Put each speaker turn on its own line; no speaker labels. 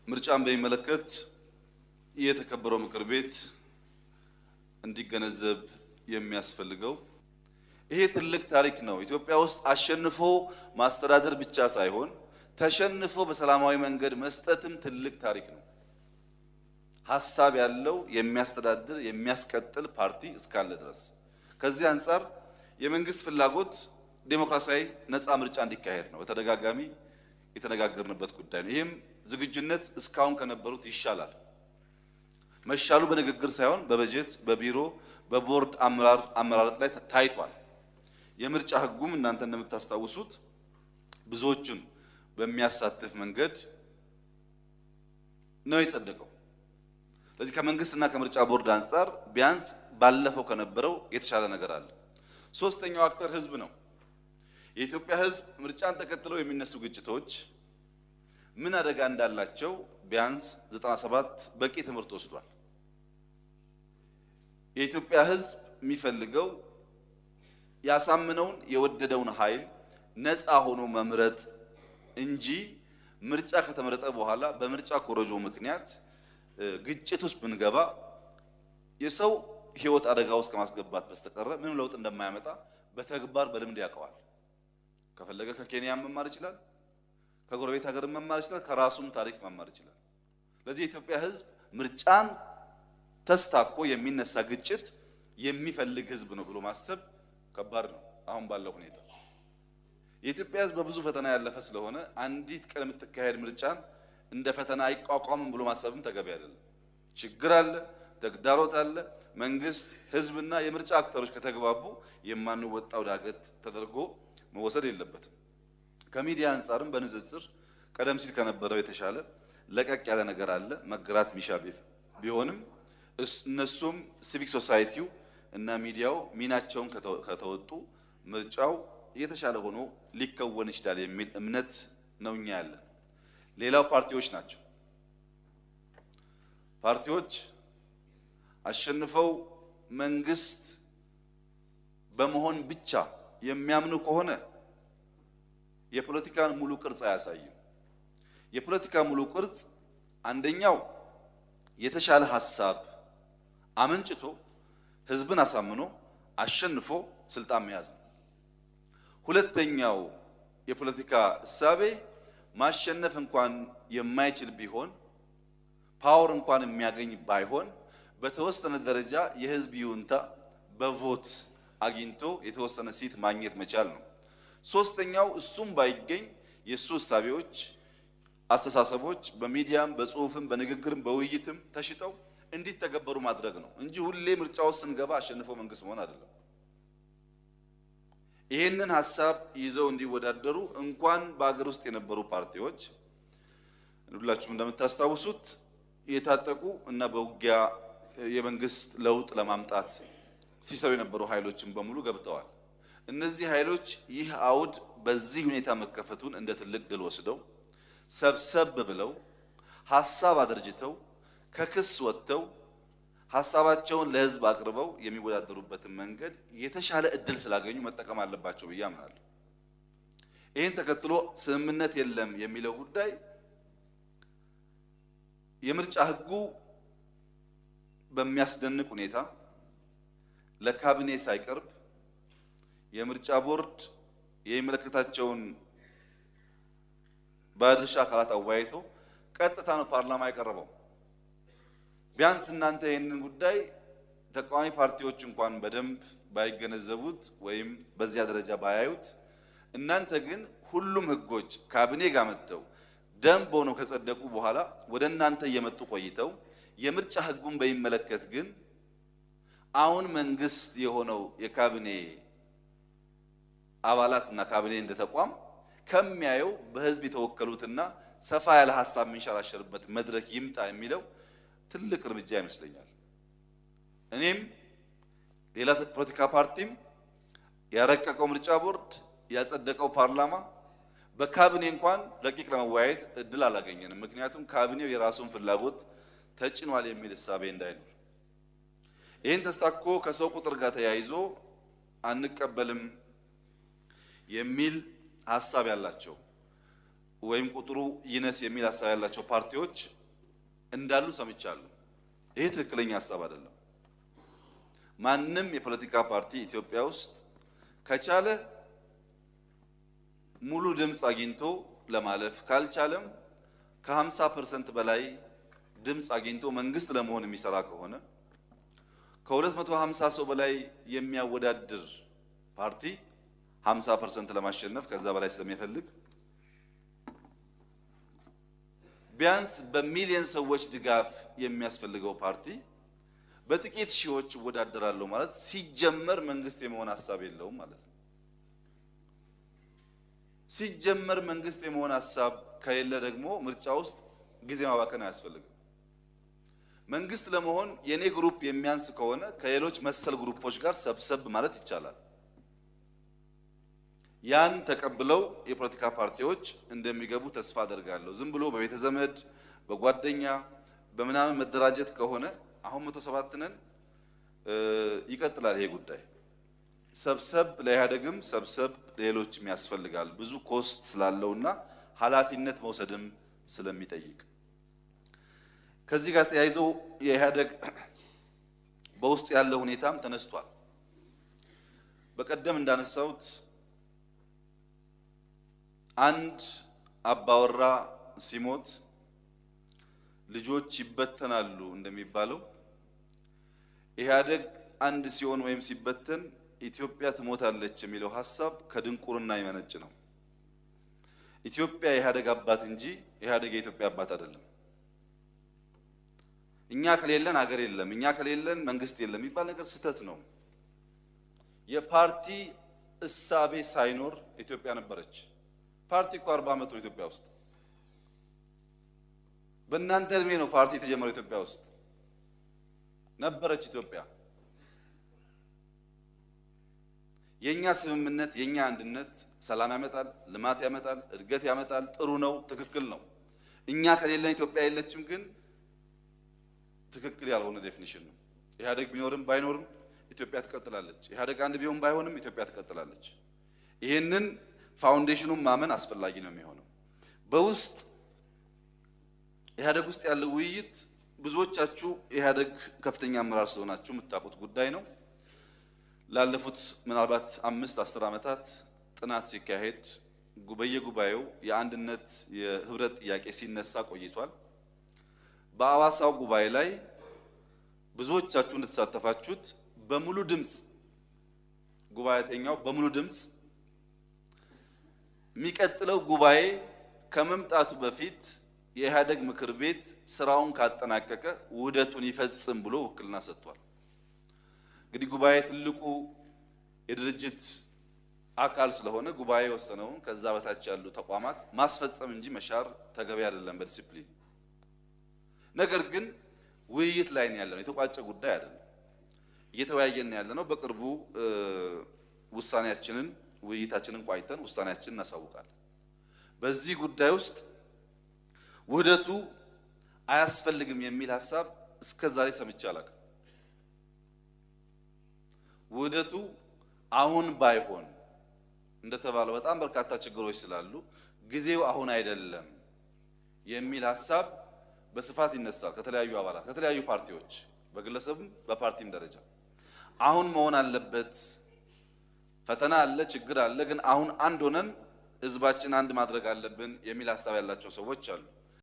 ምርጫን በሚመለከት የተከበረው ምክር ቤት እንዲገነዘብ የሚያስፈልገው ይሄ ትልቅ ታሪክ ነው። ኢትዮጵያ ውስጥ አሸንፎ ማስተዳደር ብቻ ሳይሆን ተሸንፎ በሰላማዊ መንገድ መስጠትም ትልቅ ታሪክ ነው። ሐሳብ ያለው የሚያስተዳድር የሚያስቀጥል ፓርቲ እስካለ ድረስ ከዚህ አንፃር የመንግስት ፍላጎት ዴሞክራሲያዊ ነፃ ምርጫ እንዲካሄድ ነው። በተደጋጋሚ የተነጋገርንበት ጉዳይ ነው። ይህም ዝግጁነት እስካሁን ከነበሩት ይሻላል። መሻሉ በንግግር ሳይሆን በበጀት በቢሮ በቦርድ አመራረጥ ላይ ታይቷል። የምርጫ ህጉም እናንተ እንደምታስታውሱት ብዙዎችን በሚያሳትፍ መንገድ ነው የጸደቀው። ስለዚህ ከመንግስትና ከምርጫ ቦርድ አንፃር ቢያንስ ባለፈው ከነበረው የተሻለ ነገር አለ። ሶስተኛው አክተር ህዝብ ነው። የኢትዮጵያ ህዝብ ምርጫን ተከትለው የሚነሱ ግጭቶች ምን አደጋ እንዳላቸው ቢያንስ 97 በቂ ትምህርት ወስዷል። የኢትዮጵያ ህዝብ የሚፈልገው ያሳምነውን የወደደውን ኃይል ነፃ ሆኖ መምረጥ እንጂ ምርጫ ከተመረጠ በኋላ በምርጫ ኮረጆ ምክንያት ግጭት ውስጥ ብንገባ የሰው ህይወት አደጋ ውስጥ ከማስገባት በስተቀር ምንም ለውጥ እንደማያመጣ በተግባር በልምድ ያውቀዋል። ከፈለገ ከኬንያ መማር ይችላል፣ ከጎረቤት ሀገር መማር ይችላል፣ ከራሱም ታሪክ መማር ይችላል። ለዚህ የኢትዮጵያ ህዝብ ምርጫን ተስታኮ የሚነሳ ግጭት የሚፈልግ ህዝብ ነው ብሎ ማሰብ ከባድ ነው። አሁን ባለው ሁኔታ የኢትዮጵያ ህዝብ በብዙ ፈተና ያለፈ ስለሆነ አንዲት ቀን የምትካሄድ ምርጫን እንደ ፈተና አይቋቋምም ብሎ ማሰብም ተገቢ አይደለም። ችግር አለ፣ ተግዳሮት አለ። መንግስት፣ ህዝብና የምርጫ አክተሮች ከተግባቡ የማንወጣው ዳገት ተደርጎ መወሰድ የለበትም። ከሚዲያ አንፃርም በንጽጽር ቀደም ሲል ከነበረው የተሻለ ለቀቅ ያለ ነገር አለ። መገራት ሚሻ ቢሆንም እነሱም ሲቪክ ሶሳይቲው እና ሚዲያው ሚናቸውን ከተወጡ ምርጫው የተሻለ ሆኖ ሊከወን ይችላል የሚል እምነት ነው እኛ ያለን። ሌላው ፓርቲዎች ናቸው። ፓርቲዎች አሸንፈው መንግስት በመሆን ብቻ የሚያምኑ ከሆነ የፖለቲካን ሙሉ ቅርጽ አያሳይም። የፖለቲካ ሙሉ ቅርጽ አንደኛው የተሻለ ሐሳብ አመንጭቶ ህዝብን አሳምኖ አሸንፎ ስልጣን መያዝ ነው። ሁለተኛው የፖለቲካ እሳቤ ማሸነፍ እንኳን የማይችል ቢሆን ፓወር እንኳን የሚያገኝ ባይሆን በተወሰነ ደረጃ የህዝብ ይሁንታ በቮት አግኝቶ የተወሰነ ሲት ማግኘት መቻል ነው። ሶስተኛው እሱም ባይገኝ የሱ እሳቤዎች፣ አስተሳሰቦች በሚዲያም በጽሁፍም በንግግርም በውይይትም ተሽጠው እንዲተገበሩ ማድረግ ነው እንጂ ሁሌ ምርጫው ስንገባ አሸንፎ መንግስት መሆን አይደለም። ይሄንን ሐሳብ ይዘው እንዲወዳደሩ እንኳን በአገር ውስጥ የነበሩ ፓርቲዎች ሁላችሁም እንደምታስታውሱት የታጠቁ እና በውጊያ የመንግስት ለውጥ ለማምጣት ሲሰሩ የነበሩ ኃይሎችን በሙሉ ገብተዋል። እነዚህ ኃይሎች ይህ አውድ በዚህ ሁኔታ መከፈቱን እንደ ትልቅ ድል ወስደው ሰብሰብ ብለው ሐሳብ አድርጅተው ከክስ ወጥተው ሐሳባቸውን ለህዝብ አቅርበው የሚወዳደሩበትን መንገድ የተሻለ እድል ስላገኙ መጠቀም አለባቸው ብዬ አምናለሁ። ይህን ተከትሎ ስምምነት የለም የሚለው ጉዳይ የምርጫ ህጉ በሚያስደንቅ ሁኔታ ለካቢኔ ሳይቀርብ የምርጫ ቦርድ የሚመለከታቸውን ባለድርሻ አካላት አወያይቶ ቀጥታ ነው ፓርላማ የቀረበው። ቢያንስ እናንተ ይህንን ጉዳይ ተቃዋሚ ፓርቲዎች እንኳን በደንብ ባይገነዘቡት ወይም በዚያ ደረጃ ባያዩት፣ እናንተ ግን ሁሉም ህጎች ካቢኔ ጋር መጥተው ደንብ ሆነው ከጸደቁ በኋላ ወደ እናንተ እየመጡ ቆይተው የምርጫ ህጉን በሚመለከት ግን አሁን መንግስት የሆነው የካቢኔ አባላትና ካቢኔ እንደ ተቋም ከሚያየው በህዝብ የተወከሉትና ሰፋ ያለ ሐሳብ የሚንሸራሸርበት መድረክ ይምጣ የሚለው ትልቅ እርምጃ ይመስለኛል። እኔም ሌላ ፖለቲካ ፓርቲም ያረቀቀው ምርጫ ቦርድ ያጸደቀው ፓርላማ በካቢኔ እንኳን ረቂቅ ለመወያየት እድል አላገኘንም። ምክንያቱም ካቢኔው የራሱን ፍላጎት ተጭኗል የሚል እሳቤ እንዳይኖር ይህን ተስታኮ ከሰው ቁጥር ጋር ተያይዞ አንቀበልም የሚል ሐሳብ ያላቸው ወይም ቁጥሩ ይነስ የሚል ሐሳብ ያላቸው ፓርቲዎች እንዳሉ ሰምቻለሁ። ይሄ ትክክለኛ ሀሳብ አይደለም። ማንም የፖለቲካ ፓርቲ ኢትዮጵያ ውስጥ ከቻለ ሙሉ ድምፅ አግኝቶ ለማለፍ ካልቻለም ከ50% በላይ ድምፅ አግኝቶ መንግስት ለመሆን የሚሰራ ከሆነ ከ250 ሰው በላይ የሚያወዳድር ፓርቲ 50% ለማሸነፍ ከዛ በላይ ስለሚፈልግ ቢያንስ በሚሊዮን ሰዎች ድጋፍ የሚያስፈልገው ፓርቲ በጥቂት ሺዎች ይወዳደራሉ ማለት ሲጀመር መንግስት የመሆን ሐሳብ የለውም ማለት ነው። ሲጀመር መንግስት የመሆን ሐሳብ ከሌለ ደግሞ ምርጫ ውስጥ ጊዜ ማባከን አያስፈልግም። መንግስት ለመሆን የኔ ግሩፕ የሚያንስ ከሆነ ከሌሎች መሰል ግሩፖች ጋር ሰብሰብ ማለት ይቻላል። ያን ተቀብለው የፖለቲካ ፓርቲዎች እንደሚገቡ ተስፋ አደርጋለሁ። ዝም ብሎ በቤተ ዘመድ በጓደኛ በመናምን መደራጀት ከሆነ አሁን 107 ነን ይቀጥላል ይሄ ጉዳይ። ሰብሰብ ለኢህአዴግም ሰብሰብ ሌሎችም ያስፈልጋል ብዙ ኮስት ስላለውና ኃላፊነት መውሰድም ስለሚጠይቅ ከዚህ ጋር ተያይዞ የኢህአዴግ በውስጡ ያለው ሁኔታም ተነስቷል። በቀደም እንዳነሳሁት አንድ አባወራ ሲሞት ልጆች ይበተናሉ እንደሚባለው ኢህአዴግ አንድ ሲሆን ወይም ሲበተን ኢትዮጵያ ትሞታለች የሚለው ሐሳብ ከድንቁርና የመነጭ ነው። ኢትዮጵያ የኢህአዴግ አባት እንጂ ኢህአዴግ የኢትዮጵያ አባት አይደለም። እኛ ከሌለን ሀገር የለም፣ እኛ ከሌለን መንግስት የለም የሚባል ነገር ስህተት ነው። የፓርቲ እሳቤ ሳይኖር ኢትዮጵያ ነበረች። ፓርቲ እኮ 40 ዓመት ነው ኢትዮጵያ ውስጥ። በእናንተ እድሜ ነው ፓርቲ የተጀመረው ኢትዮጵያ ውስጥ ነበረች ኢትዮጵያ። የኛ ስምምነት የኛ አንድነት ሰላም ያመጣል፣ ልማት ያመጣል፣ እድገት ያመጣል። ጥሩ ነው፣ ትክክል ነው። እኛ ከሌለን ኢትዮጵያ የለችም ግን ትክክል ያልሆነ ዴፊኒሽን ነው። ኢህአዴግ ቢኖርም ባይኖርም ኢትዮጵያ ትቀጥላለች። ኢህአዴግ አንድ ቢሆን ባይሆንም ኢትዮጵያ ትቀጥላለች። ይሄንን ፋውንዴሽኑን ማመን አስፈላጊ ነው የሚሆነው። በውስጥ ኢህአዴግ ውስጥ ያለው ውይይት ብዙዎቻችሁ ኢህአዴግ ከፍተኛ አመራር ስለሆናችሁ የምታውቁት ጉዳይ ነው። ላለፉት ምናልባት 5-10 ዓመታት ጥናት ሲካሄድ በየጉባኤው የአንድነት የህብረት ጥያቄ ሲነሳ ቆይቷል። በአዋሳው ጉባኤ ላይ ብዙዎቻችሁ እንደተሳተፋችሁት በሙሉ ድምጽ ጉባኤተኛው በሙሉ ድምጽ የሚቀጥለው ጉባኤ ከመምጣቱ በፊት የኢህአዴግ ምክር ቤት ስራውን ካጠናቀቀ ውህደቱን ይፈጽም ብሎ ውክልና ሰጥቷል። እንግዲህ ጉባኤ ትልቁ የድርጅት አካል ስለሆነ ጉባኤ ወሰነውን ከዛ በታች ያሉ ተቋማት ማስፈጸም እንጂ መሻር ተገቢ አይደለም በዲሲፕሊን። ነገር ግን ውይይት ላይ ነው ያለነው፣ የተቋጨ ጉዳይ አይደለም። እየተወያየን ያለነው በቅርቡ ውሳኔያችንን ውይይታችንን ቋይተን ውሳኔያችንን እናሳውቃለን። በዚህ ጉዳይ ውስጥ ውህደቱ አያስፈልግም የሚል ሐሳብ እስከዛሬ ሰምቼ አላውቅም። ውህደቱ አሁን ባይሆን እንደተባለው በጣም በርካታ ችግሮች ስላሉ ጊዜው አሁን አይደለም የሚል ሐሳብ በስፋት ይነሳል ከተለያዩ አባላት ከተለያዩ ፓርቲዎች በግለሰብም በፓርቲም ደረጃ። አሁን መሆን አለበት፣ ፈተና አለ፣ ችግር አለ፣ ግን አሁን አንድ ሆነን ህዝባችን አንድ ማድረግ አለብን የሚል ሐሳብ ያላቸው ሰዎች አሉ።